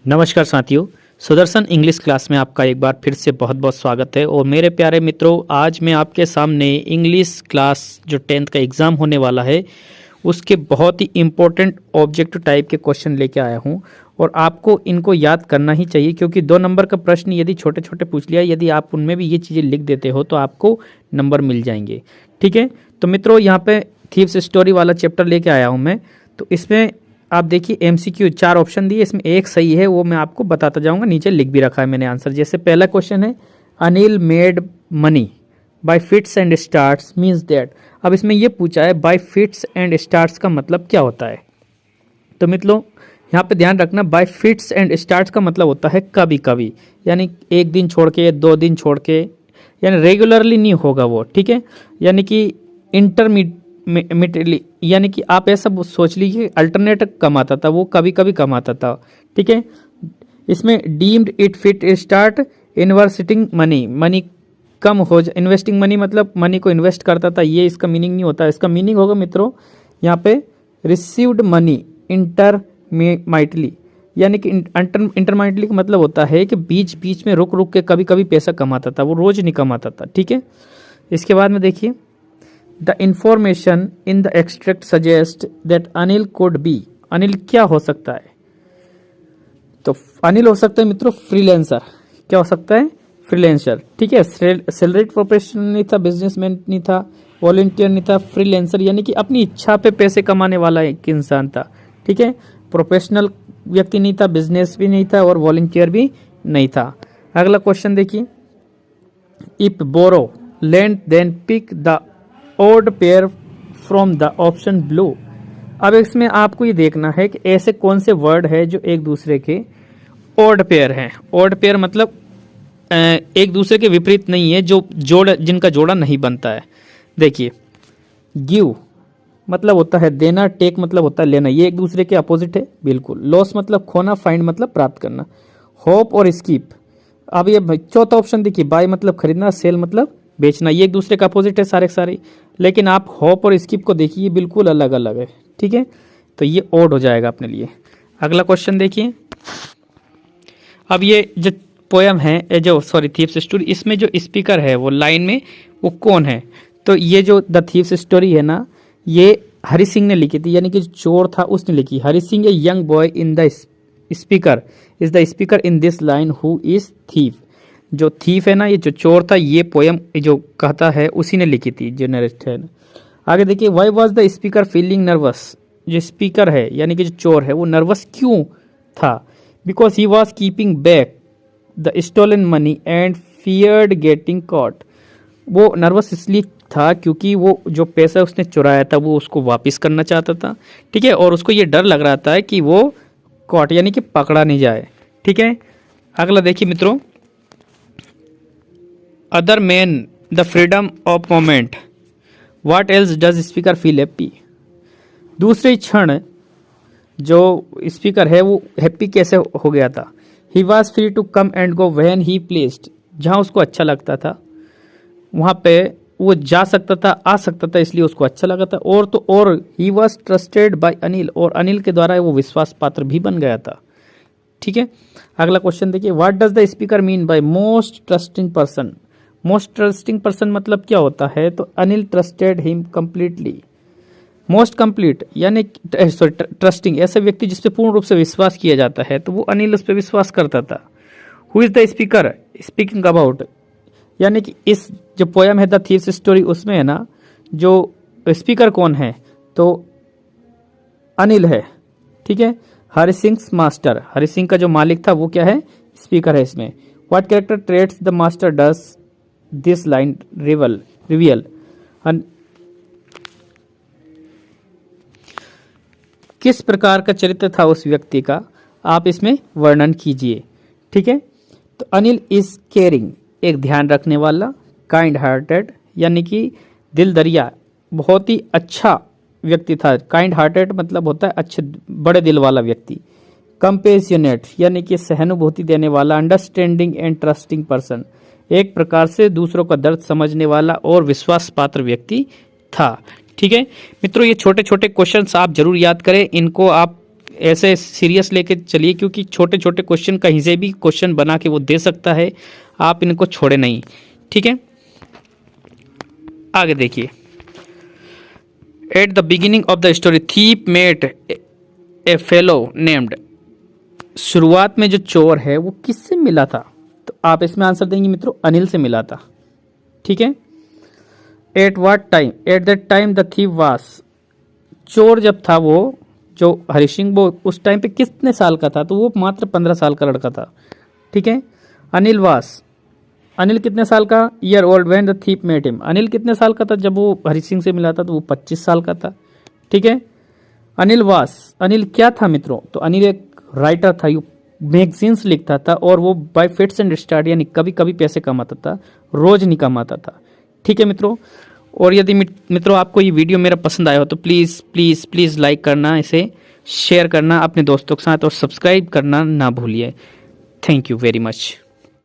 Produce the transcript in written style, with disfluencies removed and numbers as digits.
नमस्कार साथियों, Sudarshan English class में आपका एक बार फिर से बहुत बहुत स्वागत है। और मेरे प्यारे मित्रों, आज मैं आपके सामने इंग्लिश क्लास जो 10th का एग्ज़ाम होने वाला है उसके बहुत ही इम्पोर्टेंट ऑब्जेक्टिव टाइप के क्वेश्चन लेके आया हूं। और आपको इनको याद करना ही चाहिए, क्योंकि 2 नंबर का प्रश्न यदि छोटे छोटे पूछ लिया, यदि आप उनमें भी ये चीज़ें लिख देते हो तो आपको नंबर मिल जाएंगे। ठीक है, तो मित्रों यहाँ पे थीव्स स्टोरी वाला चैप्टर लेके आया हूँ मैं। तो इसमें आप देखिए MCQ 4 ऑप्शन दिए, इसमें एक सही है, वो मैं आपको बताता जाऊंगा। नीचे लिख भी रखा है मैंने आंसर। जैसे पहला क्वेश्चन है, Anil made money by fits and starts means that. अब इसमें ये पूछा है बाय फिट्स एंड स्टार्ट्स का मतलब क्या होता है। तो मित्रों यहाँ पे ध्यान रखना, बाय फिट्स एंड स्टार्ट्स का मतलब होता है कभी कभी, यानी एक दिन छोड़ के, 2 दिन छोड़ के, यानी रेगुलरली नहीं होगा वो। ठीक है, यानी कि इंटरमीडिएटली, यानी कि आप ऐसा सोच लीजिए अल्टरनेट कमाता था, वो कभी कभी कमाता था। ठीक है, इसमें deemed it fit start investing money, money कम हो जाए, इन्वेस्टिंग मनी मतलब मनी को इन्वेस्ट करता था, ये इसका मीनिंग नहीं होता। इसका मीनिंग होगा मित्रों यहाँ पे रिसीव्ड मनी इंटरमिटेडली, यानी कि इंटरमिटेडली का मतलब होता है कि बीच बीच में रुक रुक के कभी कभी पैसा कमाता था, वो रोज नहीं कमाता था। ठीक है, इसके बाद में देखिए, the information in the extract suggest that Anil could be. Anil क्या हो सकता है? तो अनिल हो सकता है मित्रों फ्रीलांसर। क्या हो सकता है? फ्रीलांसर। ठीक है, सैलरीड प्रोफेशनल नहीं था, बिजनेसमैन नहीं था, वॉलंटियर नहीं था, फ्रीलांसर यानी कि अपनी इच्छा पे पैसे कमाने वाला एक इंसान था। ठीक है, प्रोफेशनल व्यक्ति नहीं था, बिजनेस भी नहीं था और वॉलंटियर भी नहीं था। अगला क्वेश्चन देखिए, if borrow land then pick the odd pair from the option blue. अब इसमें आपको ये देखना है कि ऐसे कौन से वर्ड है जो एक दूसरे के ओड पेयर हैं। ओड पेयर मतलब एक दूसरे के विपरीत नहीं है, जो जिनका जोड़ा नहीं बनता है। देखिए, गिव मतलब होता है देना, टेक मतलब होता है लेना, ये एक दूसरे के अपोजिट है बिल्कुल। लॉस मतलब खोना, फाइंड मतलब प्राप्त करना। होप और स्कीप, अब ये चौथा ऑप्शन देखिए, बाय मतलब खरीदना, सेल मतलब बेचना, ये एक दूसरे का अपोजिट है सारे सारे। लेकिन आप होप और स्किप को देखिए, बिल्कुल अलग अलग है। ठीक है, तो ये ओड हो जाएगा अपने लिए। अगला क्वेश्चन देखिए, अब ये जो पोयम है, जो थीव्स स्टोरी, इसमें जो स्पीकर है वो लाइन में वो कौन है? तो ये जो द थीव्स स्टोरी है ना, ये हरि सिंह ने लिखी थी, यानी कि जो चोर था उसने लिखी। Hari Singh a young boy in the speaker is the speaker in this line who is thief. जो थीफ है ना, ये जो चोर था, ये पोयम जो कहता है उसी ने लिखी थी, जो नरेट है। आगे देखिए, why was the speaker feeling nervous. जो स्पीकर है यानी कि जो चोर है वो नर्वस क्यों था? Because he was keeping back the stolen money and feared getting caught. वो नर्वस इसलिए था क्योंकि वो जो पैसा उसने चुराया था वो उसको वापस करना चाहता था। ठीक है, और उसको ये डर लग रहा था कि वो कॉट यानी कि पकड़ा नहीं जाए। ठीक है, अगला देखिए मित्रों, other man the freedom of moment, what else does speaker feel happy. दूसरे क्षण जो स्पीकर है वो हैप्पी कैसे हो गया था? He was free to come and go when he pleased, जहाँ उसको अच्छा लगता था वहाँ पे वो जा सकता था, आ सकता था, इसलिए उसको अच्छा लगा था। और तो और he was trusted bye Anil, और अनिल के द्वारा वो विश्वास पात्र भी बन गया था। ठीक है, अगला क्वेश्चन देखिए, what does the speaker mean by most trusting person. Most trusting person मतलब क्या होता है? तो Anil trusted him completely. Most complete यानी ट्रस्टिंग, ऐसा व्यक्ति जिस पे पूर्ण रूप से विश्वास किया जाता है, तो वो अनिल उस पर विश्वास करता था। Who is the speaker speaking about, यानी कि इस जो पोयम है द थीव्स स्टोरी, उसमें है ना जो स्पीकर कौन है? तो अनिल है। ठीक है, हरि सिंह मास्टर, हरि सिंह का जो मालिक था वो क्या है? स्पीकर है इसमें। What character traits the master does this line reveal. किस प्रकार का चरित्र था उस व्यक्ति का, आप इसमें वर्णन कीजिए। ठीक है, तो अनिल इज केयरिंग, एक ध्यान रखने वाला, काइंड हार्टेड यानी कि दिल दरिया, बहुत ही अच्छा व्यक्ति था। काइंड हार्टेड मतलब होता है अच्छे बड़े दिल वाला व्यक्ति। कंपेशनेट यानी कि सहानुभूति देने वाला। अंडरस्टैंडिंग एंड ट्रस्टिंग पर्सन, एक प्रकार से दूसरों का दर्द समझने वाला और विश्वास पात्र व्यक्ति था। ठीक है मित्रों, ये छोटे छोटे क्वेश्चंस आप जरूर याद करें, इनको आप ऐसे सीरियस लेके चलिए, क्योंकि छोटे छोटे क्वेश्चन कहीं से भी क्वेश्चन बना के वो दे सकता है, आप इनको छोड़े नहीं, ठीक है। आगे देखिए, at the beginning of the story thief met a fellow named. शुरुआत में जो चोर है वो किससे मिला था? तो आप इसमें आंसर देंगे मित्रों, अनिल से मिला था, ठीक है। At what time? At that time the thief वास। चोर जब था वो, जो हरि सिंह, वो उस टाइम पे कितने साल का था? तो वो मात्र 15 साल का लड़का था, ठीक है। अनिल वास, अनिल कितने साल का? Year old when the thief met him. Anil कितने साल का था जब वो हरि सिंह से मिला था? तो वो 25 साल का था, ठीक है। अनिल वास, अनिल क्या था मित्रों? तो अनिल एक राइटर था, यू मैगजीन्स लिखता था, और वो बाय फिट्स एंड स्टार्ट, यानी कभी कभी पैसे कमाता था, रोज नहीं कमाता था, ठीक है मित्रों। और यदि मित्रों आपको ये वीडियो मेरा पसंद आया हो तो प्लीज़ प्लीज़ प्लीज़ लाइक करना, इसे शेयर करना अपने दोस्तों के साथ, और सब्सक्राइब करना ना भूलिए। Thank you very much.